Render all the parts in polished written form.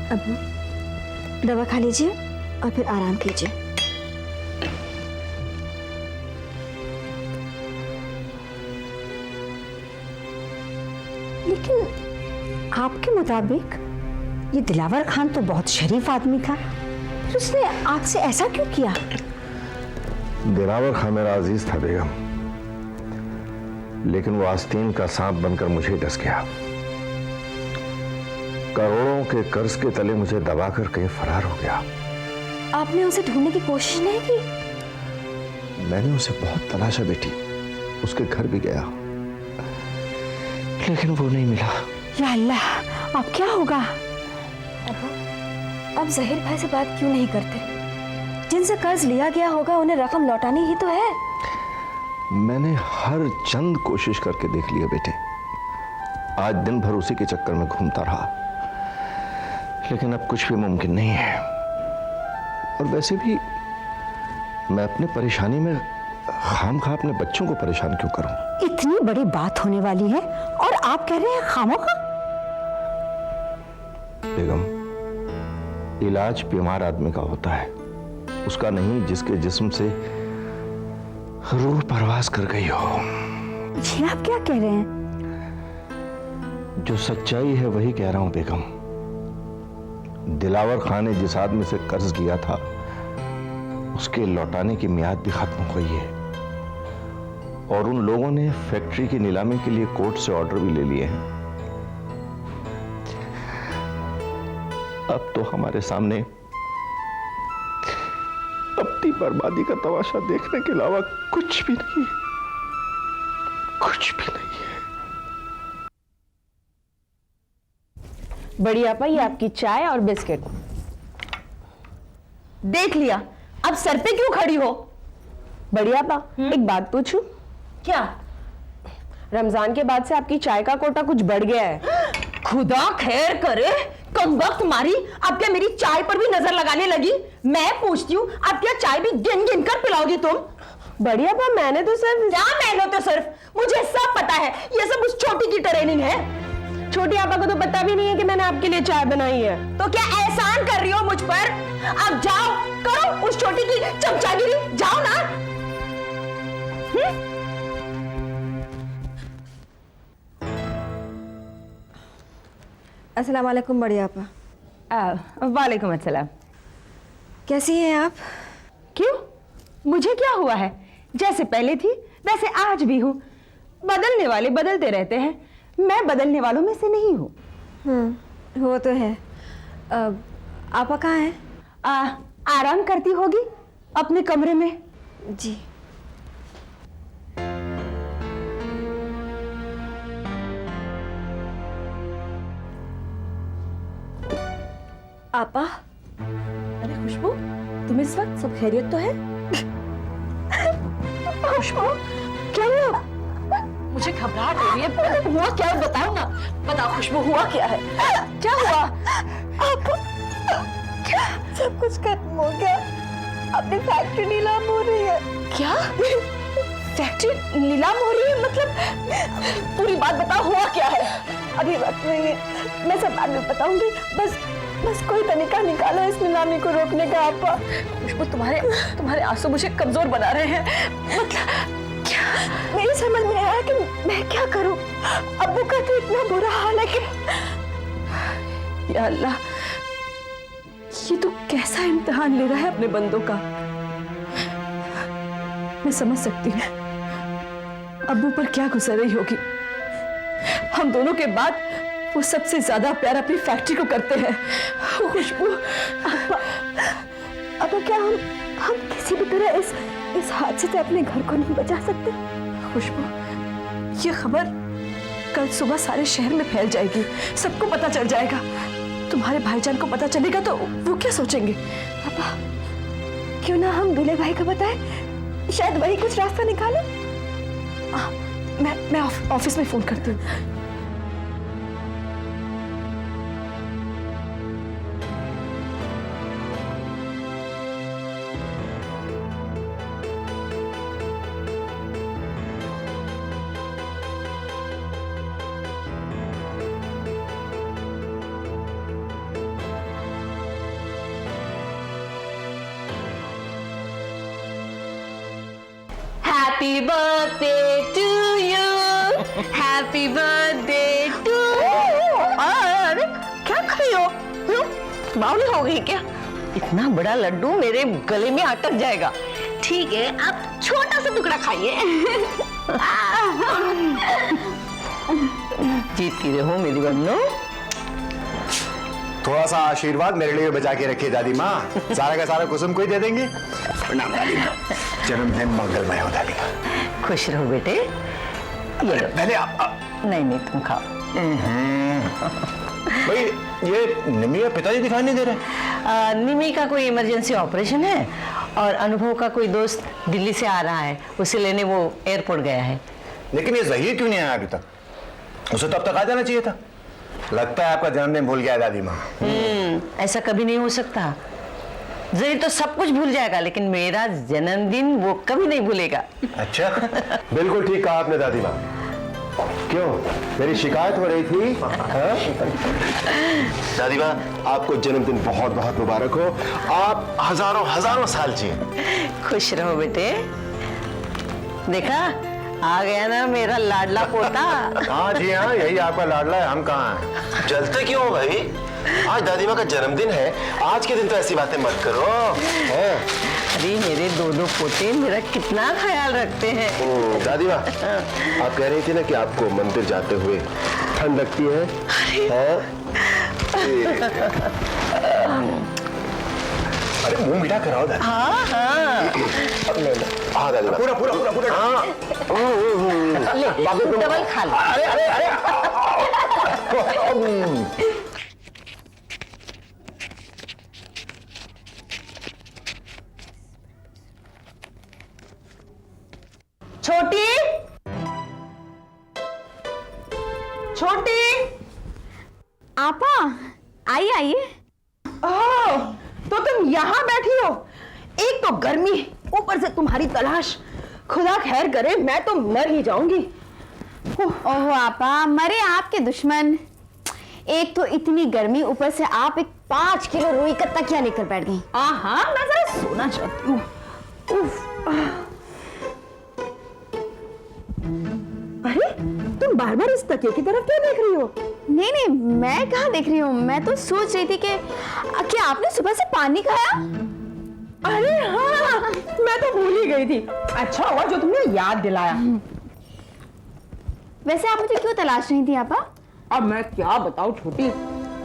अब्बू, दवा खा लीजिए और फिर आराम कीजिए। लेकिन आपके मुताबिक ये दिलावर खान तो बहुत शरीफ आदमी था, फिर उसने आपसे ऐसा क्यों किया? दिलावर खान मेरा अजीज था बेगम, लेकिन वो आस्तीन का सांप बनकर मुझे डस गया। करोड़ों के कर्ज के तले मुझे दबाकर कहीं फरार हो गया। आपने उसे ढूंढने की कोशिश नहीं की? मैंने उसे बहुत तलाशा बेटी, उसके घर भी गया, लेकिन वो नहीं मिला। या अल्लाह, अब क्या होगा? अब जहीर भाई से बात क्यों नहीं करते? जिनसे कर्ज लिया गया होगा उन्हें रकम लौटानी ही तो है। मैंने हर चंद कोशिश करके देख लिया बेटे, आज दिन भर उसी के चक्कर में घूमता रहा, लेकिन अब कुछ भी मुमकिन नहीं है। और वैसे भी मैं अपनी परेशानी में खामखा अपने बच्चों को परेशान क्यों करूं? इतनी बड़ी बात होने वाली है और आप कह रहे हैं खामोखा? बेगम, इलाज बीमार आदमी का होता है, उसका नहीं जिसके जिस्म से रूह परवास कर गई हो। ये आप क्या कह रहे हैं? जो सच्चाई है वही कह रहा हूं बेगम। दिलावर खान ने जिस आदमी से कर्ज लिया था उसके लौटाने की मियाद भी खत्म हो गई है, और उन लोगों ने फैक्ट्री की नीलामी के लिए कोर्ट से ऑर्डर भी ले लिए हैं। अब तो हमारे सामने अपनी बर्बादी का तमाशा देखने के अलावा कुछ भी नहीं है, कुछ भी नहीं है। बड़ी आपा, ये आपकी चाय और बिस्किट। देख लिया, अब सर पे क्यों खड़ी हो? बड़ी आपा, एक बात पूछूं? क्या? रमजान के बाद से आपकी चाय का कोटा कुछ बढ़ गया है। खुदा खैर करे, कब वक्त मारी, अब क्या मेरी चाय पर भी नजर लगाने लगी? मैं पूछती हूँ, अब क्या चाय भी गिन गिन कर पिलाओगी तुम? बड़ी आपा, मैंने तो सिर्फ... क्या मैंने तो सिर्फ? मुझे सब पता है, ये सब उस छोटी की ट्रेनिंग है। छोटी आपा को तो पता भी नहीं है कि मैंने आपके लिए चाय बनाई है। तो क्या एहसान कर रही हो मुझ पर? अब जाओ, करो उस छोटी की चमचागिरी, जाओ ना। अस्सलाम वालेकुम बड़ी आपा। वालेकुम अस्सलाम। कैसी हैं आप? क्यों, मुझे क्या हुआ है? जैसे पहले थी वैसे आज भी हूँ। बदलने वाले बदलते रहते हैं, मैं बदलने वालों में से नहीं हूँ। वो तो है। आपा कहाँ हैं? आराम करती होगी अपने कमरे में। जी। आपा, अरे खुशबू, तुम इस वक्त सब खैरियत तो है? खुशबू, क्या हुआ? मुझे घबराहट हो रही है। हुआ क्या, बताओ ना। बताओ खुशबू, हुआ क्या है? क्या हुआ? आपा, सब कुछ खत्म हो गया। अपनी फैक्ट्री नीलाम हो रही है। क्या? फैक्ट्री नीलाम हो रही है? मतलब पूरी बात बताओ, हुआ क्या है? अभी वक्त नहीं है, मैं सब बाद में बताऊंगी। बस कोई तरीका निकालो इस नीलामी को रोकने का। आपा, खुशबू, तुम्हारे आंसू मुझे कमजोर बना रहे हैं। मतलब क्या? मेरी समझ में आया कि मैं क्या करूं। अब्बू का तो इतना बुरा हाल है कि या अल्लाह, ये तो कैसा इम्तिहान ले रहा है अपने बंदों का। मैं समझ सकती हूँ अब्बू पर क्या गुजर रही होगी। हम दोनों के बाद वो सबसे ज्यादा प्यार अपनी फैक्ट्री को करते हैं। खुशबू, अब क्या हम किसी भी तरह इस हादसे से अपने घर को नहीं बचा सकते? खुशबू, ये खबर कल सुबह सारे शहर में फैल जाएगी, सबको पता चल जाएगा। तुम्हारे भाईजान को पता चलेगा तो वो क्या सोचेंगे? पापा, क्यों ना हम दूल्हे भाई को बताएं, शायद वही कुछ रास्ता निकाले। मैं ऑफिस में फोन करती हूँ। Happy birthday to you, happy birthday to. अरे क्या कर रही हो? बावली हो गई क्या? इतना बड़ा लड्डू मेरे गले में अटक जाएगा। ठीक है, आप छोटा सा टुकड़ा खाइए। जीतती रहो मेरी बन्नू। थोड़ा सा आशीर्वाद मेरे लिए बचा के रखिए दादी माँ। सारा का सारा कुसुम को ही दे देंगे। प्रणाम दादी माँ। जन्मदिन मंगलमय हो दादी माँ। खुश रहो बेटे। ये लो। पहले आप नहीं तुम खाओ। भाई ये निमी और पिताजी दिखाई नहीं दे रहे। निमी का कोई इमरजेंसी ऑपरेशन है और अनुभव का कोई दोस्त दिल्ली से आ रहा है, उसे लेने वो एयरपोर्ट गया है। लेकिन ये ज़हीर क्यों नहीं आया अभी तक? उसे तो अब तक आ जाना चाहिए था। लगता है आपका जन्मदिन भूल गया दादी माँ। ऐसा कभी नहीं हो सकता। जरी तो सब कुछ भूल जाएगा, लेकिन मेरा जन्मदिन वो कभी नहीं भूलेगा। अच्छा, बिल्कुल ठीक कहा आपने दादी माँ। क्यों, मेरी शिकायत हो रही थी? दादी माँ, आपको जन्मदिन बहुत बहुत मुबारक हो। आप हजारों हजारों साल जिए। खुश रहो बेटे। देखा, आ गया ना मेरा लाडला पोता। हाँ जी हाँ, यही आपका लाडला है। हम कहाँ हैं? जलते क्यों हो भाई? आज दादी माँ का जन्मदिन है, आज के दिन तो ऐसी बातें मत करो। अरे मेरे दो पोते मेरा कितना ख्याल रखते हैं। दादी माँ, आप कह रही थी ना कि आपको मंदिर जाते हुए ठंड लगती है। अरे मुंह मीठा कराओ दादी। हाँ हाँ दादी माँ, पूरा पूरा पूरा पूरा। हाँ ले, डबल खा लो। अरे अरे अरे छोटी छोटी। आपा आइए आइए। ओह, तो तुम यहाँ बैठी हो। एक तो गर्मी, ऊपर से तुम्हारी तलाश। खुदा खैर करे, मैं तो मर ही जाऊंगी। ओहो आपा, मरे आपके दुश्मन। एक तो इतनी गर्मी, ऊपर से आप एक 5 किलो रुई का तकिया लेकर बैठ गई। हाँ, मैं जरा सोना चाहती हूँ। अरे तुम बार बार इस तकिए की तरफ क्यों देख रही हो? नहीं नहीं, मैं कहाँ देख रही हूँ, मैं तो सोच रही थी कि क्या आपने सुबह से पानी खाया? अरे हाँ, मैं तो भूल ही गई थी। अच्छा हुआ जो तुमने याद दिलाया। वैसे आप मुझे क्यों तलाश रही थी आपा? अब मैं क्या बताऊं छोटी,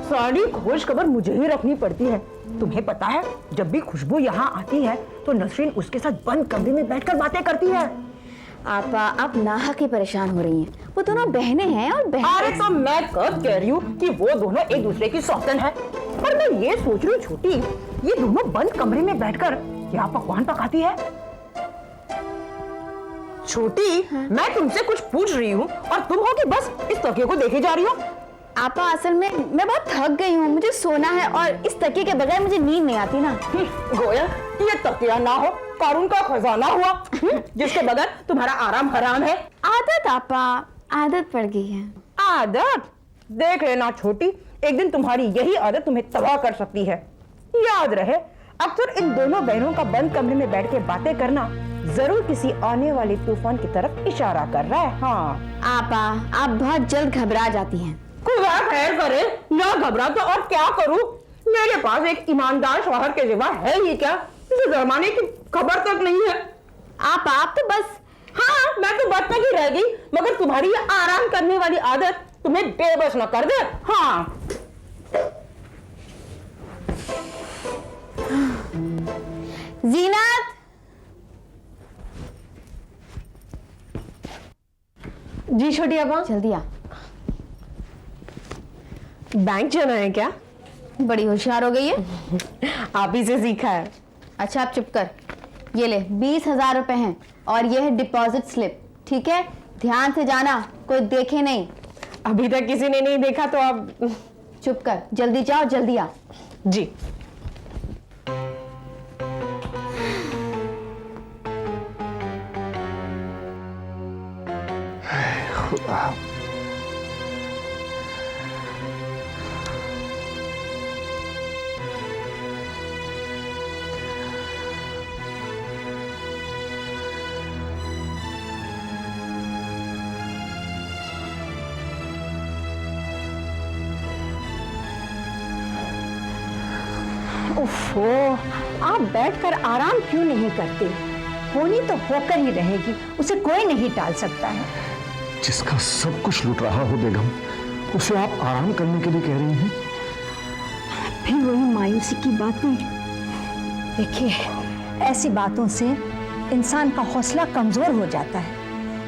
सारी खोज खबर मुझे ही रखनी पड़ती है। तुम्हें पता है, जब भी खुशबू यहाँ आती है तो नसरीन उसके साथ बंद कमरे में बैठकर बातें करती है। आपा, आप नाहक ही परेशान हो रही हैं। वो दोनों बहनें हैं और अरे तो मैं कब कह रही हूँ कि वो दोनों एक दूसरे की सौतन है। पर मैं ये सोच रही हूँ छोटी, ये दोनों बंद कमरे में बैठकर क्या पकवान पकाती है? छोटी, मैं तुमसे कुछ पूछ रही हूँ और तुम हो कि बस इस तकिए को देखे जा रही हो। आपा, असल में मैं बहुत थक गई हूँ, मुझे सोना है और इस तकिए के बगैर मुझे नींद नहीं आती ना। गोया, ये तकिया ना हो कारून का खजाना हुआ, जिसके बगैर तुम्हारा आराम हराम है। आदत आपा, आदत पड़ गई है। आदत देख लेना छोटी, एक दिन तुम्हारी यही आदत तुम्हें तबाह कर सकती है। याद रहे, अक्सर इन दोनों बहनों का बंद कमरे में बैठ के बातें करना जरूर किसी आने वाले तूफान की तरफ इशारा कर रहा है। हाँ आपा, आप बहुत जल्द घबरा जाती हैं। खुदा खैर करे, ना घबरा तो और क्या करूं? मेरे पास एक ईमानदार शौहर के सिवा है ही क्या, जिसे जमाने की खबर तक नहीं है। आप तो बस। हाँ, मैं तो बच तक ही रह गई, मगर तुम्हारी ये आराम करने वाली आदत तुम्हें बेबस न कर दे। हाँ जीनत, जी छोटी अब्बा। जल्दी आ। बैंक जाना है क्या? बड़ी होशियार हो गई है। आप ही से सीखा है। अच्छा आप चुप कर। ये ले, 20,000 रुपए हैं और ये है डिपॉजिट स्लिप। ठीक है, ध्यान से जाना, कोई देखे नहीं। अभी तक किसी ने नहीं देखा तो अब चुप कर, जल्दी जाओ, जल्दी आ। जी। खुदा, ओफो, आप बैठकर आराम क्यों नहीं करते? होनी तो होकर ही रहेगी, उसे कोई नहीं टाल सकता है। जिसका सब कुछ लूट रहा हो बेगम, उसे आप आराम करने के लिए कह रही हैं? फिर वही मायूसी की बातें। देखिए, ऐसी बातों से इंसान का हौसला कमजोर हो जाता है।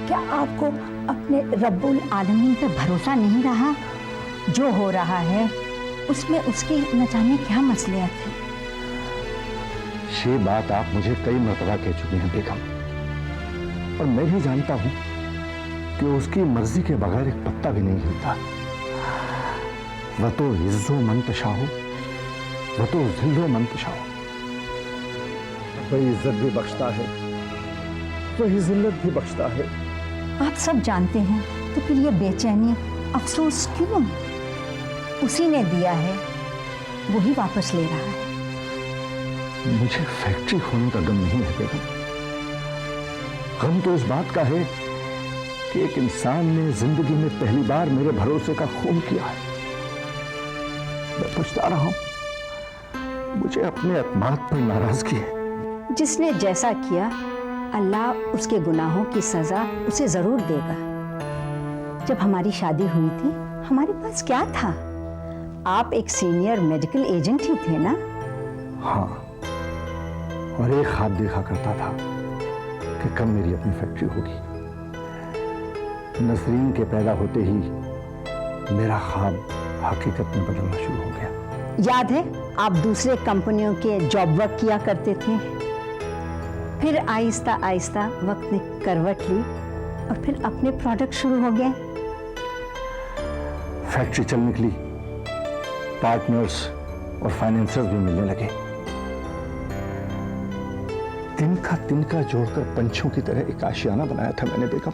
क्या आपको अपने रब्बुल आलमीन पे भरोसा नहीं रहा? जो हो रहा है उसमें उसकी न जाने क्या मसलियत है। ये बात आप मुझे कई मर्तबा कह चुके हैं बेगम, और मैं भी जानता हूं कि उसकी मर्जी के बगैर एक पत्ता भी नहीं हिलता। वह तो इज्जो मंतशा हो, वह तो जिल्लो मंतशा हो। वही इज्जत भी बख्शता है, वही जिल्लत भी बख्शता है। आप सब जानते हैं, तो फिर ये बेचैनी, अफसोस क्यों? उसी ने दिया है, वही वापस ले रहा है। मुझे फैक्ट्री खोने का गम नहीं है बेगम। गम तो इस बात का है कि एक इंसान ने जिंदगी में पहली बार मेरे भरोसे का खून किया है। मैं पछता रहा हूं, मुझे अपने अतमाद पर नाराजगी है। जिसने जैसा किया, अल्लाह उसके गुनाहों की सजा उसे जरूर देगा। जब हमारी शादी हुई थी, हमारे पास क्या था? आप एक सीनियर मेडिकल एजेंट ही थे ना? हाँ, और एक ख्वाब देखा करता था कि कब मेरी अपनी फैक्ट्री होगी। नसरीन के पैदा होते ही मेरा ख्वाब हकीकत में बदलना शुरू हो गया। याद है, आप दूसरे कंपनियों के जॉब वर्क किया करते थे। फिर आहिस्ता आहिस्ता वक्त ने करवट ली और फिर अपने प्रोडक्ट शुरू हो गए। फैक्ट्री चल निकली, पार्टनर्स और फाइनेंसर्स भी मिलने लगे। तिनका जोड़कर पंछियों की तरह एक आशियाना बनाया था मैंने बेगम।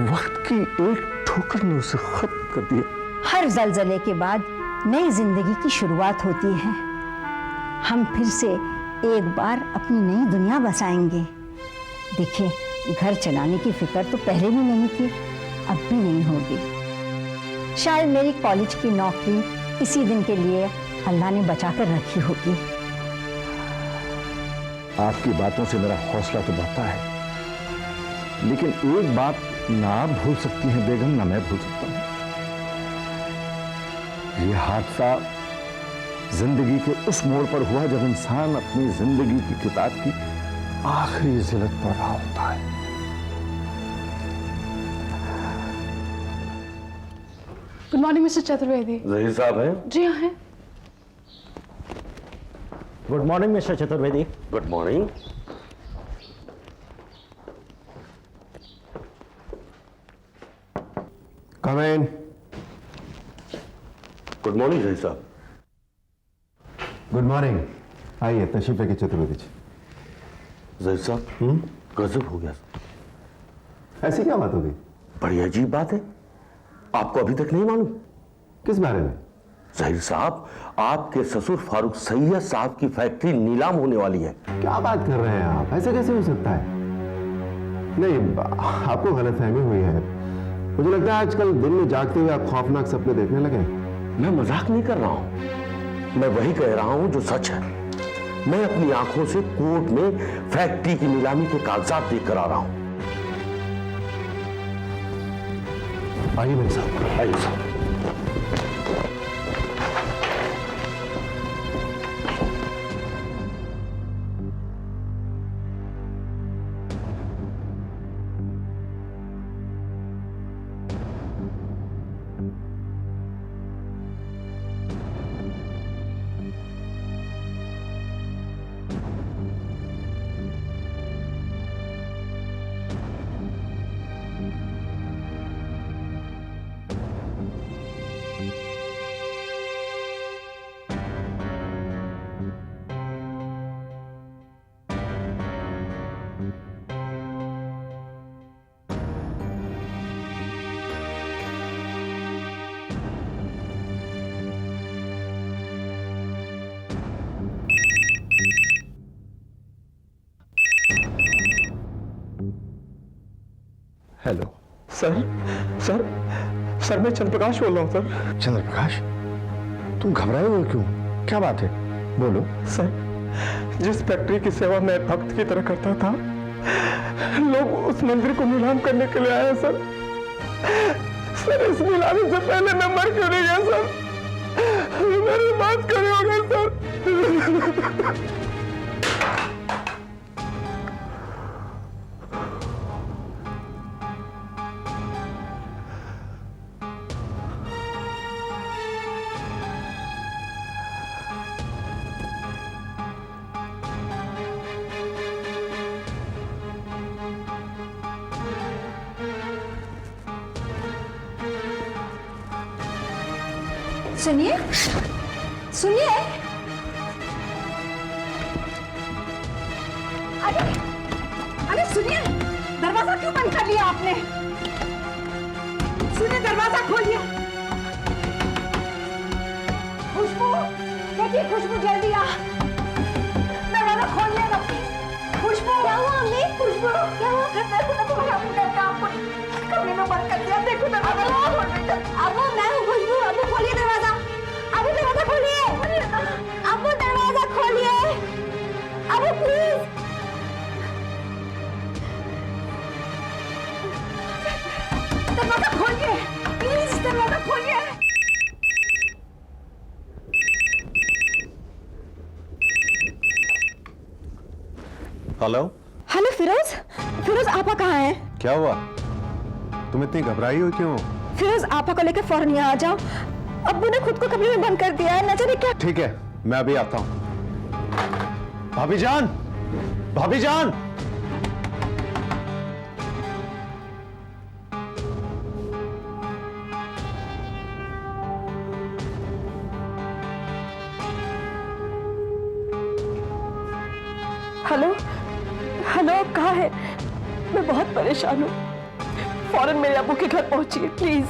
वक्त की एक ठोकर ने उसे खत्म कर दिया। हर जलजले के बाद नई जिंदगी की शुरुआत होती है। हम फिर से एक बार अपनी नई दुनिया बसाएंगे। देखिए, घर चलाने की फिक्र तो पहले भी नहीं थी, अब भी नहीं होगी। शायद मेरी कॉलेज की नौकरी इसी दिन के लिए अल्लाह ने बचा कर रखी होगी। आपकी बातों से मेरा हौसला तो बढ़ता है, लेकिन एक बात ना आप भूल सकती हैं बेगम, ना मैं भूल सकता हूं। यह हादसा जिंदगी के उस मोड़ पर हुआ जब इंसान अपनी जिंदगी की किताब की आखिरी जिल्लत पढ़ रहा होता है। Good morning mister Chaturvedi. Zaheer साहब हैं? जी हाँ हैं। Good morning mister Chaturvedi. Good morning. Come in. Good morning Zaheer साहब। Good morning. आइए, तशरीफ लेके चतुर्वेदी जी। जहीर साहब, गजब हो गया। ऐसी क्या बात हो गई? बड़ी अजीब बात है, आपको अभी तक नहीं मालूम? किस बारे में? जहीर साहब, आपके ससुर फारूक सैयद साहब की फैक्ट्री नीलाम होने वाली है। क्या बात कर रहे हैं आप? ऐसे कैसे हो सकता है? नहीं, आपको गलतफहमी हुई है। मुझे लगता है आजकल दिन में जागते हुए आप खौफनाक सपने देखने लगे। मैं मजाक नहीं कर रहा हूं, मैं वही कह रहा हूं जो सच है। मैं अपनी आंखों से कोर्ट में फैक्ट्री की नीलामी के कागजात देख कर आ रहा हूं। आइए मेरे साथ, आइए साहब। हेलो सर मैं चंद्रप्रकाश बोल रहा हूँ सर। चंद्रप्रकाश, तुम घबराए हुए क्यों? क्या बात है, बोलो। सर, जिस फैक्ट्री की सेवा मैं भक्त की तरह करता था, लोग उस मंदिर को नीलाम करने के लिए आए हैं सर। सर, इस नीलामी से पहले मैं मर क्यों नहीं गया सर? मेरी बात करोगे सर? सुनिए, सुनिए। अरे अरे सुनिए, दरवाजा क्यों बंद कर लिया आपने? सुनिए, दरवाजा खोलिए। खुशबू, देखिए खुशबू, जल्दी आ, दरवाजा खोलिए ना प्लीज। खुशबू, क्या हुआ अम्मी? खुशबू, क्या हुआ? देखो ना, तुम्हारे अपने घर पे आपको कमरे में बंद कर दिया। देखो दरवाजा खोल रही है। अब मैं हूँ खुशबू, अब खोलिए दरवाजा। अब दरवाजा खोलिए, अब दरवाजा खोलिए, अब प्लीज। दरवाजा खोलिए, प्लीज दरवाजा खोलिए। हेलो। हेलो फिरोज, फिरोज आपा कहाँ है? क्या हुआ? तुम इतनी घबराई हो क्यों? फिरोज आपा को लेकर फौरन यहाँ आ जाओ। अब्बू ने खुद को कमरे में बंद कर दिया है, न जाने क्या। ठीक है, मैं अभी आता हूं। भाभी जान, भाभी जान। हेलो, हेलो, आप कहाँ है? मैं बहुत परेशान हूँ, फौरन मेरे अब्बू के घर पहुंचिए प्लीज।